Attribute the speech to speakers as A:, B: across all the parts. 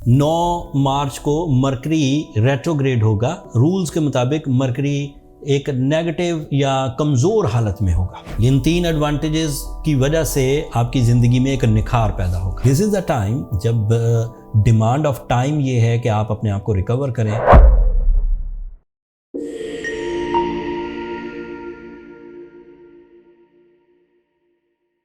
A: 9 मार्च को mercury retrograde होगा। Rules के मुताबिक मरकरी एक नेगेटिव या कमज़ोर हालत में होगा। इन 3 एडवांटेजेस की वजह से आपकी ज़िंदगी में एक निखार पैदा होगा। दिस इज़ द टाइम जब डिमांड ऑफ टाइम ये है कि आप अपने आप को रिकवर करें।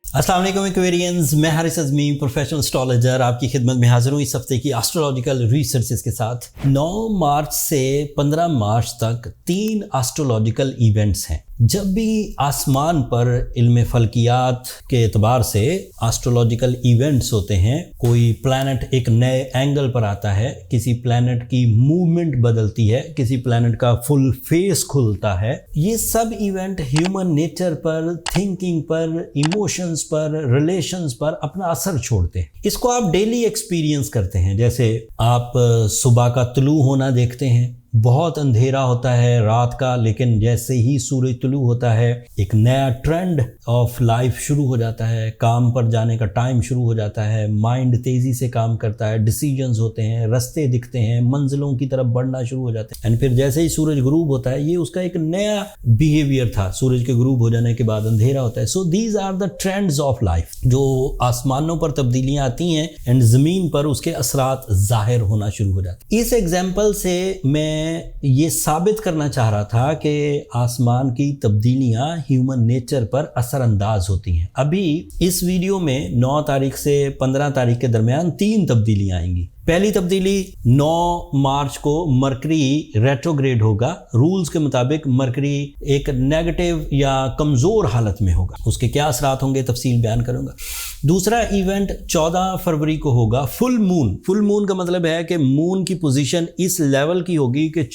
A: अस्सलाम वालेकुम एक्वेरियंस, मैं हारिस अज़मी प्रोफेशनल एस्ट्रोलॉजर आपकी खिदमत में हाजिर हूँ इस हफ्ते की एस्ट्रोलॉजिकल रिसर्चेस के साथ। 9 मार्च से 15 मार्च तक 3 एस्ट्रोलॉजिकल इवेंट्स हैं। जब भी आसमान पर इल्म फल्कियात के एतबार से एस्ट्रोलॉजिकल इवेंट्स होते हैं, कोई प्लैनेट एक नए एंगल पर आता है, किसी प्लैनेट की मूवमेंट बदलती है, किसी प्लैनेट का फुल फेस खुलता है, ये सब इवेंट ह्यूमन नेचर पर, थिंकिंग पर, इमोशंस पर, रिलेशंस पर अपना असर छोड़ते हैं। इसको आप डेली एक्सपीरियंस करते हैं। जैसे आप सुबह का तुलू होना देखते हैं, बहुत अंधेरा होता है रात का, लेकिन जैसे ही सूरज तुलू होता है एक नया ट्रेंड ऑफ लाइफ शुरू हो जाता है, काम पर जाने का टाइम शुरू हो जाता है, माइंड तेज़ी से काम करता है, डिसीजंस होते हैं, रास्ते दिखते हैं, मंजिलों की तरफ बढ़ना शुरू हो जाते हैं। एंड फिर जैसे ही सूरज गुरूब होता है, ये उसका एक नया बिहेवियर था। सूरज के गुरूब हो जाने के बाद अंधेरा होता है। So these are the trends of life. जो आसमानों पर तब्दीलियाँ आती हैं एंड ज़मीन पर उसके असरात ज़ाहिर होना शुरू हो जाते हैं। इस एग्जाम्पल से मैं ये साबित करना चाह रहा था कि आसमान की तब्दीलियां ह्यूमन नेचर पर असरअंदाज होती हैं। अभी इस वीडियो में 9 तारीख से 15 तारीख के दरमियान 3 तब्दीलियां आएंगी। पहली तब्दीली 9 मार्च को मरकरी रेट्रोग्रेड होगा। रूल्स के मुताबिक मरकरी एक नेगेटिव या कमज़ोर हालत में होगा। उसके क्या असरात होंगे तफसील बयान करूंगा। दूसरा इवेंट 14 फरवरी को होगा फुल मून। फुल मून का मतलब है कि मून की पोजीशन इस लेवल की होगी कि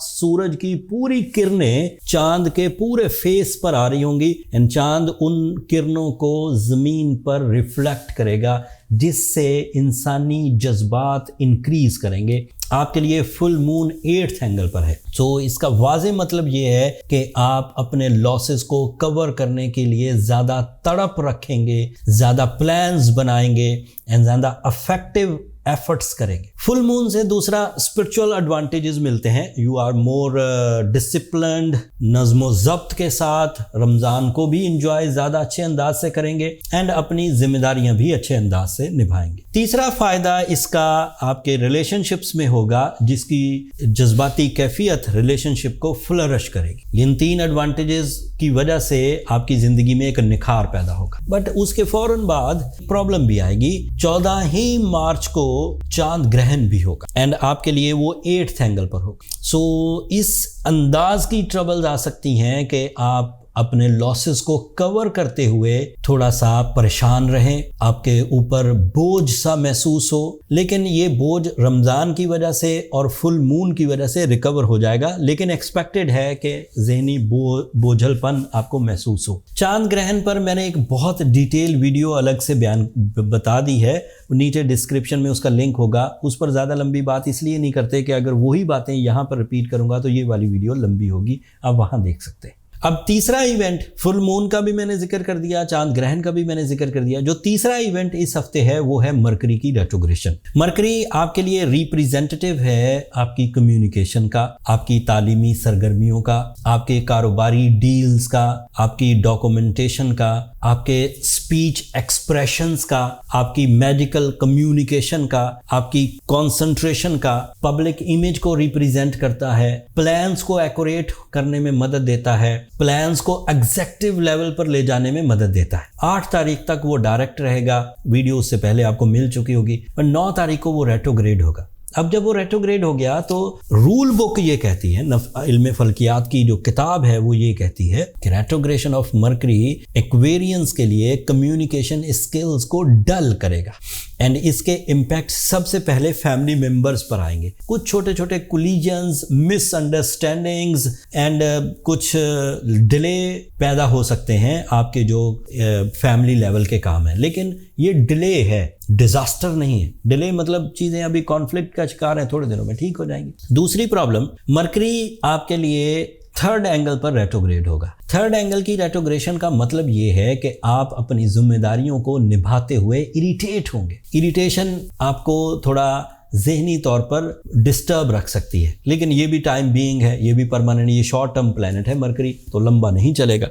A: सूरज की पूरी किरणें चांद के पूरे फेस पर आ रही होंगी एंड चांद उन किरणों को ज़मीन पर रिफ्लेक्ट करेगा, जिससे इंसानी जज्बात इंक्रीज करेंगे। आपके लिए फुल मून 8th एंगल पर है। तो इसका वाज़े मतलब ये है कि आप अपने लॉसेस को कवर करने के लिए ज़्यादा तड़प रखेंगे, ज़्यादा प्लान्स बनाएंगे एंड ज़्यादा अफेक्टिव एफर्ट्स करेंगे। फुल मून से दूसरा स्पिरिचुअल एडवांटेजेस मिलते हैं। यू आर मोर डिसिप्लिन्ड, नज़्म ज़ब्त के साथ रमज़ान को भी इंजॉय ज़्यादा अच्छे अंदाज से करेंगे एंड अपनी जिम्मेदारियां भी अच्छे अंदाज से निभाएंगे। तीसरा फ़ायदा इसका आपके रिलेशनशिप्स में होगा, जिसकी जज्बाती कैफियत रिलेशनशिप को फ्लरिश करेगी। इन 3 एडवांटेजेस की वजह से आपकी ज़िंदगी में एक निखार पैदा होगा। बट उसके फ़ौरन बाद प्रॉब्लम भी आएगी। 14 ही मार्च को चांद ग्रहण भी होगा एंड आपके लिए वो 8th एंगल पर होगा। सो इस अंदाज की ट्रबल्स आ सकती हैं कि आप अपने लॉसेस को कवर करते हुए थोड़ा सा परेशान रहें, आपके ऊपर बोझ सा महसूस हो, लेकिन ये बोझ रमज़ान की वजह से और फुल मून की वजह से रिकवर हो जाएगा। लेकिन एक्सपेक्टेड है कि ज़हनी बोझलपन आपको महसूस हो। चांद ग्रहण पर मैंने एक बहुत डिटेल वीडियो अलग से बयान बता दी है, नीचे डिस्क्रिप्शन में उसका लिंक होगा। उस पर ज़्यादा लंबी बात इसलिए नहीं करते कि अगर वही बातें यहाँ पर रिपीट करूँगा तो ये वाली वीडियो लंबी होगी, आप वहाँ देख सकते हैं। अब तीसरा इवेंट, फुल मून का भी मैंने जिक्र कर दिया, चांद ग्रहण का भी मैंने जिक्र कर दिया। जो तीसरा इवेंट इस हफ्ते है वो है मरकरी की रेट्रोग्रेशन। मरकरी आपके लिए रिप्रेजेंटेटिव है आपकी कम्युनिकेशन का, आपकी तालीमी सरगर्मियों का, आपके कारोबारी डील्स का, आपकी डॉक्यूमेंटेशन का, आपके स्पीच एक्सप्रेशंस का, आपकी मेडिकल कम्युनिकेशन का, आपकी कंसंट्रेशन का, पब्लिक इमेज को रिप्रेजेंट करता है, प्लान्स को एक्यूरेट करने में मदद देता है, प्लान्स को एग्जेक्टिव लेवल पर ले जाने में मदद देता है। 8 तारीख तक वो डायरेक्ट रहेगा, वीडियो उससे पहले आपको मिल चुकी होगी, पर 9 तारीख को वो रेट्रोग्रेड होगा। अब जब वो रेट्रोग्रेड हो गया तो रूल बुक ये कहती है, इल्म फल्कियात की जो किताब है वो ये कहती है कि रेट्रोग्रेशन ऑफ मरकरी एक्वेरियंस के लिए कम्युनिकेशन स्किल्स को डल करेगा एंड इसके इम्पैक्ट सबसे पहले फैमिली मेंबर्स पर आएंगे। कुछ छोटे छोटे कोलिजन्स, मिसअंडरस्टैंडिंग्स एंड कुछ डिले पैदा हो सकते हैं आपके जो फैमिली लेवल के काम है, लेकिन ये डिले है, डिजास्टर नहीं है। डिले मतलब चीजें अभी कॉन्फ्लिक्ट का शिकार है, थोड़े दिनों में ठीक हो जाएंगी। दूसरी प्रॉब्लम, मरकरी आपके लिए 3rd एंगल पर रेट्रोग्रेड होगा। 3rd एंगल की रेट्रोग्रेशन का मतलब ये है कि आप अपनी जिम्मेदारियों को निभाते हुए इरिटेट होंगे। इरिटेशन आपको थोड़ा जहनी तौर पर डिस्टर्ब रख सकती है। लेकिन ये भी टाइम बीइंग है, ये भी परमानेंट, ये शॉर्ट टर्म प्लैनेट है मरकरी, तो लंबा नहीं चलेगा।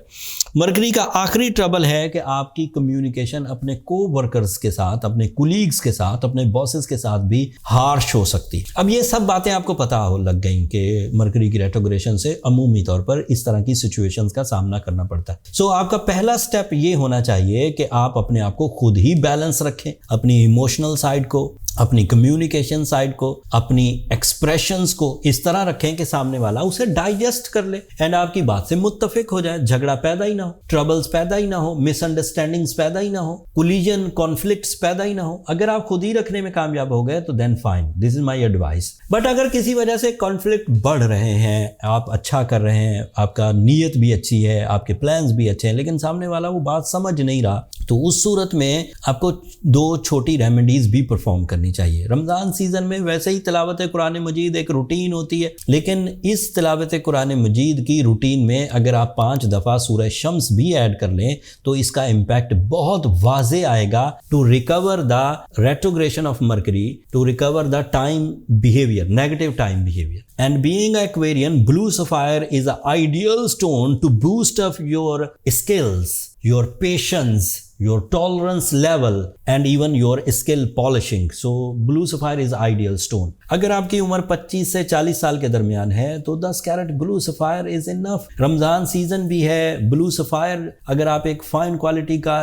A: मरकरी का आखिरी ट्रबल है कि आपकी कम्युनिकेशन अपने को वर्कर्स के साथ, अपने कुलीग्स के साथ, अपने बॉसेस के साथ भी हार्श हो सकती है। अब ये सब बातें आपको पता हो लग गई कि मरकरी की रेट्रोग्रेशन से अमूमी तौर पर इस तरह की सिचुएशंस का सामना करना पड़ता है। सो आपका पहला स्टेप ये होना चाहिए कि आप अपने आप को खुद ही बैलेंस रखें, अपनी इमोशनल साइड को, अपनी कम्युनिकेशन साइड को, अपनी एक्सप्रेशंस को इस तरह रखें कि सामने वाला उसे डाइजेस्ट कर ले एंड आपकी बात से मुत्तफिक हो जाए, झगड़ा पैदा ही ना हो, ट्रबल्स पैदा ही ना हो, मिसअंडरस्टैंडिंग्स पैदा ही ना हो, कोलिजन कॉन्फ्लिक्ट्स पैदा ही ना हो। अगर आप खुद ही रखने में कामयाब हो गए तो then fine, this is my advice. But अगर किसी वजह से कॉन्फ्लिक्ट बढ़ रहे हैं, आप अच्छा कर रहे हैं, आपका नीयत भी अच्छी है, आपके प्लान्स भी अच्छे हैं, लेकिन सामने वाला वो बात समझ नहीं रहा, तो उस सूरत में आपको 2 छोटी रेमेडीज भी परफॉर्म करनी चाहिए। रमज़ान सीजन में वैसे ही तिलावत कुरान मजीद एक रूटीन होती है, लेकिन इस तिलावत कुरान मजीद की रूटीन में अगर आप 5 दफ़ा सूरह शम्स भी ऐड कर लें तो इसका इम्पैक्ट बहुत वाज़े आएगा to recover the retrogression of Mercury, to recover the time behaviour, negative time behaviour. And being an Aquarian, blue sapphire is an ideal stone to boost up your skills, your patience, your tolerance level and even your skill polishing. So blue sapphire is ideal stone. अगर आपकी उम्र 25 से 40 साल के दरमियान है तो 10 carat blue sapphire is enough. Ramzan season भी है, ब्लू सफ़ायर अगर आप एक फाइन क्वालिटी का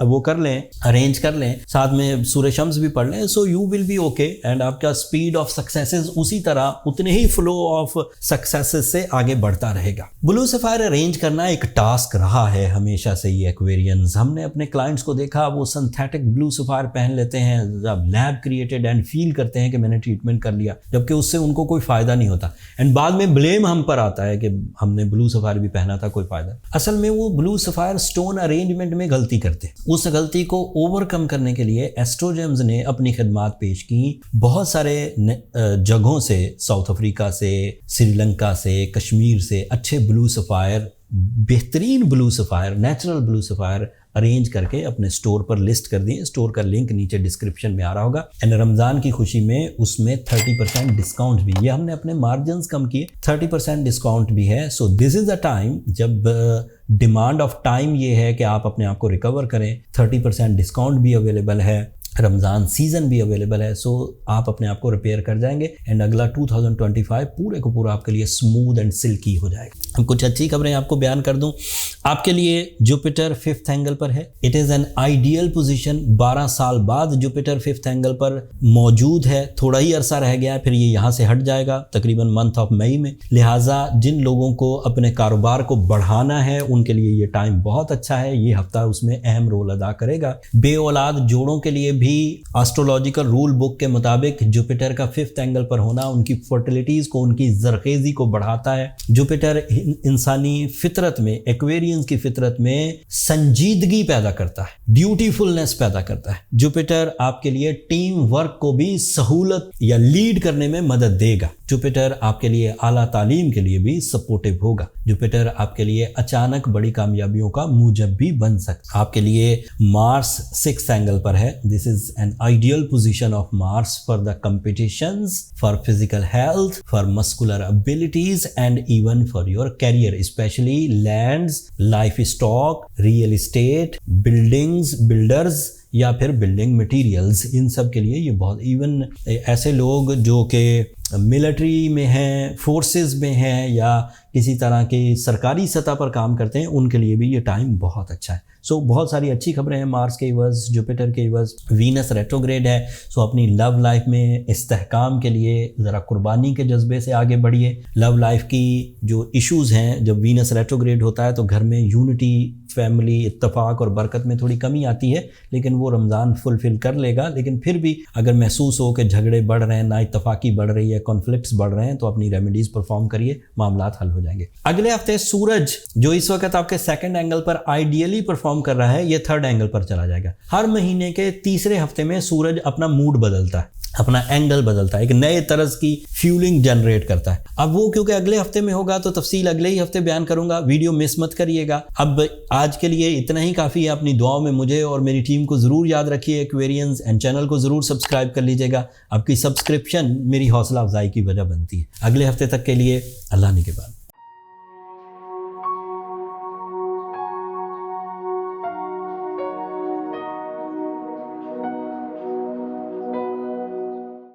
A: वो कर लें, अरेंज कर लें, साथ में सूरह शम्स भी पढ़ लें, so you will be okay and आपका स्पीड ऑफ सक्सेसेस उसी तरह उतने ही फ्लो ऑफ सक्सेसेस से आगे बढ़ता रहेगा। ब्लू सफ़ायर अरेंज करना एक टास्क रहा है हमेशा से ही एक्वेरियंस। हमने अपने क्लाइंट्स को देखा वो सिंथेटिक ब्लू सफ़ायर पहन लेते हैं, जब लैब क्रिएटेड एंड फील करते हैं कि मैंने ट्रीटमेंट कर लिया, जबकि उससे उनको कोई फ़ायदा नहीं होता एंड बाद में ब्लेम हम पर आता है कि हमने ब्लू सफ़ायर भी पहना था, कोई फ़ायदा। असल में वो ब्लू सफ़ायर स्टोन अरेंजमेंट में गलती करते हैं। उस गलती को ओवरकम करने के लिए एस्ट्रोजेम्स ने अपनी खिदमात पेश की। बहुत सारे जगहों से, साउथ अफ्रीका से, श्रीलंका से, कश्मीर से अच्छे ब्लू सफ़ायर, बेहतरीन blue sapphire, natural blue sapphire arrange करके अपने स्टोर पर लिस्ट कर दिए। स्टोर का लिंक नीचे डिस्क्रिप्शन में आ रहा होगा एंड रमज़ान की खुशी में उसमें 30% डिस्काउंट भी, ये हमने अपने मार्जिन्स कम किए, 30% डिस्काउंट भी है। So this is the time, जब डिमांड ऑफ टाइम ये है कि आप अपने आप को रिकवर करें। 30% डिस्काउंट भी अवेलेबल है, रमज़ान सीज़न भी अवेलेबल है, सो आप अपने आप को रिपेयर कर जाएंगे एंड अगला 2025 पूरे को पूरा आपके लिए स्मूथ एंड सिल्की हो जाएगा। हम कुछ अच्छी खबरें आपको बयान कर दूं। आपके लिए जुपिटर 5th एंगल पर है। It is an ideal position. 12 साल बाद जुपिटर 5th एंगल पर मौजूद है, थोड़ा ही अरसा रह गया है, फिर ये यहाँ से हट जाएगा तकरीबन मंथ ऑफ मई में। लिहाजा जिन लोगों को अपने कारोबार को बढ़ाना है उनके लिए ये टाइम बहुत अच्छा है, ये हफ्ता उसमें अहम रोल अदा करेगा। बे औलाद जोड़ों के लिए भी एस्ट्रोलॉजिकल रूल बुक के मुताबिक जुपिटर का 5th एंगल पर होना उनकी फर्टिलिटीज को, उनकी जरखेजी को बढ़ाता है। जुपिटर इंसानी फितरत में, एक्वेरियंस की फितरत में संजीदगी पैदा करता है, ड्यूटीफुलनेस पैदा करता है। जुपिटर आपके लिए टीम वर्क को भी सहूलत या लीड करने में मदद देगा। जुपिटर आपके लिए आला तालीम के लिए भी सपोर्टिव होगा। जुपिटर आपके लिए अचानक बड़ी कामयाबियों का मूजब भी बन सकता है। आपके लिए मार्स 6th एंगल पर है। This is an ideal position of Mars for the competitions, for physical health, for muscular abilities and even for your career, specially lands, livestock, real estate, buildings, builders या फिर building materials, इन सब के लिए ये बहुत, even ऐसे लोग जो कि मिलिट्री में हैं, फोर्सेस में हैं या किसी तरह के सरकारी सतह पर काम करते हैं, उनके लिए भी ये टाइम बहुत अच्छा है। सो बहुत सारी अच्छी खबरें हैं मार्स के इवज़, जुपिटर के इवज़। वीनस रेट्रोग्रेड है, सो अपनी लव लाइफ में इस्तेहकाम के लिए ज़रा कुर्बानी के जज्बे से आगे बढ़िए। लव लाइफ की जो इश्यूज़ हैं, जब वीनस रेट्रोग्रेड होता है तो घर में यूनिटी, फैमिली, इत्तफाक और बरकत में थोड़ी कमी आती है, लेकिन वो रमज़ान फुलफ़िल कर लेगा। लेकिन फिर भी अगर महसूस हो कि झगड़े बढ़ रहे हैं, ना इत्तफाकी बढ़ रही है, कॉन्फ्लिक्ट्स बढ़ रहे हैं, तो अपनी रेमेडीज़ परफॉर्म करिए, मामलात हल हो जाएंगे। अगले हफ्ते सूरज जो इस वक्त आपके 2nd एंगल पर आइडियली परफॉर्म कर रहा है, ये 3rd एंगल पर चला जाएगा। हर महीने के तीसरे हफ्ते में सूरज अपना मूड बदलता है। अपना एंगल बदलता है, एक नए तरह की फ्यूलिंग जनरेट करता है। अब वो क्योंकि अगले हफ्ते में होगा तो तफसील अगले ही हफ्ते बयान करूंगा, वीडियो मिस मत करिएगा। अब आज के लिए इतना ही काफ़ी है। अपनी दुआओं में मुझे और मेरी टीम को ज़रूर याद रखिए, एक्वेरियंस एंड चैनल को ज़रूर सब्सक्राइब कर लीजिएगा। आपकी सब्सक्रिप्शन मेरी हौसला अफजाई की वजह बनती है। अगले हफ्ते तक के लिए अल्लाह ने के बाद।